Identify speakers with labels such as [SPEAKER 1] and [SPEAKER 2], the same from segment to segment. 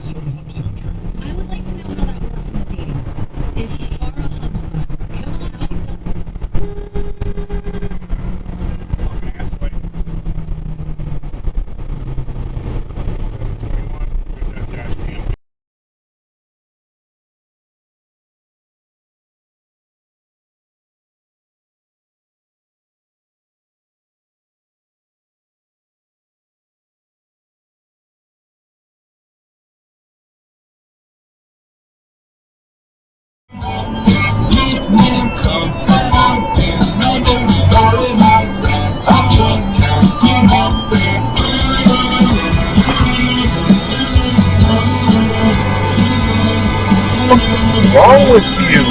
[SPEAKER 1] I would like to know how that works in the dating world. Is the bar a hub spot? Come on, thumbs up.
[SPEAKER 2] I'm gonna ask the lady. 721 with that dash cam.
[SPEAKER 3] What's wrong with you?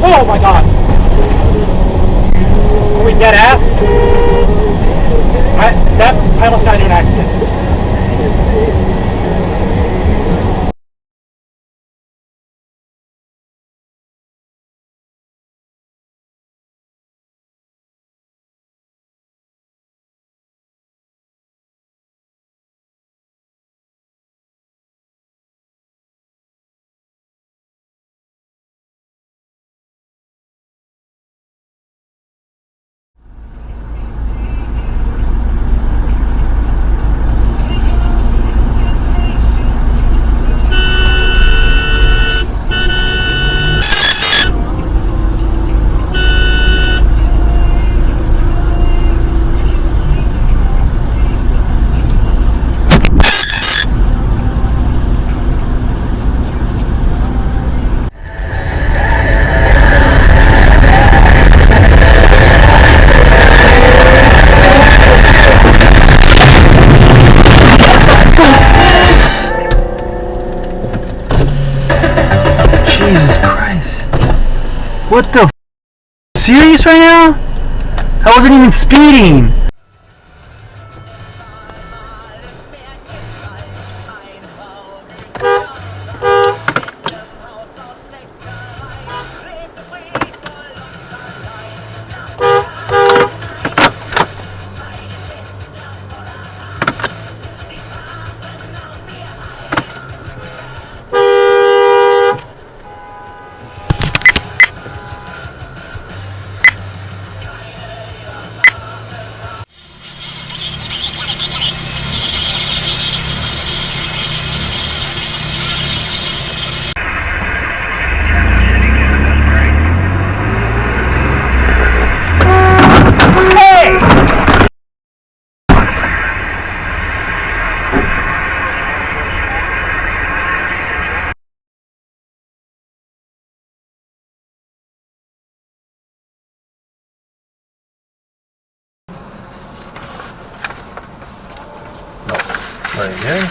[SPEAKER 4] Oh my god! Are we dead ass? I almost got into an accident.
[SPEAKER 3] Jesus Christ. What the f? Serious right now? I wasn't even speeding. Right here.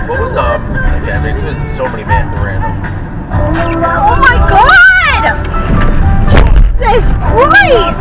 [SPEAKER 5] What was again? It's been so many random.
[SPEAKER 6] Oh my God! Jesus Christ!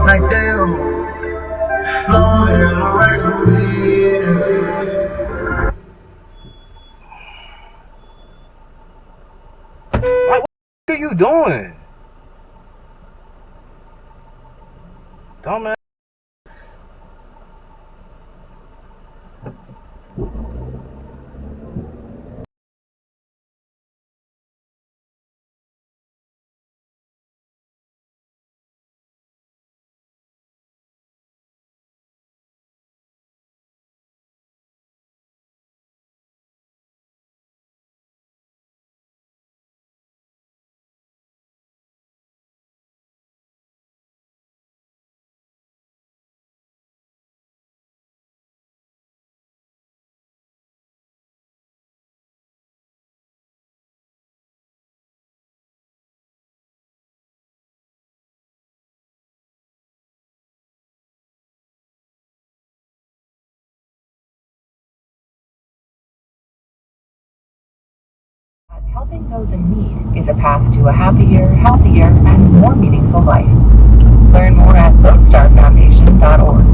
[SPEAKER 7] Like they don't long and right for me.
[SPEAKER 3] What are you doing? Dumbass.
[SPEAKER 8] Helping those in need is a path to a happier, healthier, and more meaningful life. Learn more at LoneStarFoundation.org.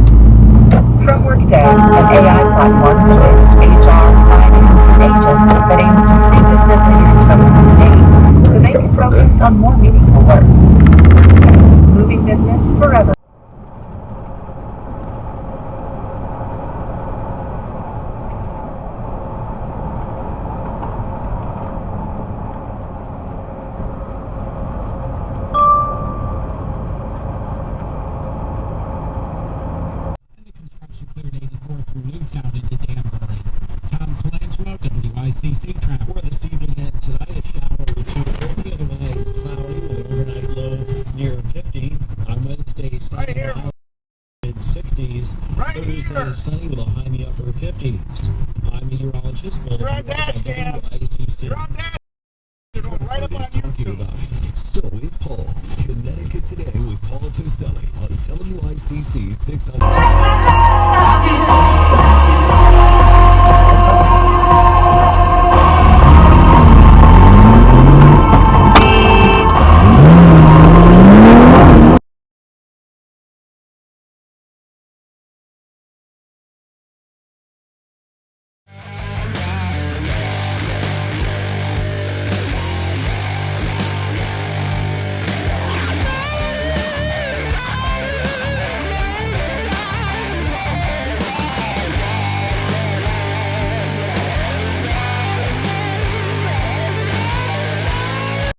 [SPEAKER 8] From Workday, an AI platform to manage HR, finance, and agents that aims to free business leaders from the mundane so they can focus on more meaningful work. Moving business forever.
[SPEAKER 9] WICC traffic. For this evening and tonight, a shower or two early, otherwise cloudy with an overnight low near 50. On Wednesday, sunny mid-60s. Thursday, sunny with a high in the upper 50s. I'm meteorologist Will WICC.
[SPEAKER 2] Right up on YouTube.
[SPEAKER 9] So is Paul. Connecticut Today with Paul Costelli on WICC 600.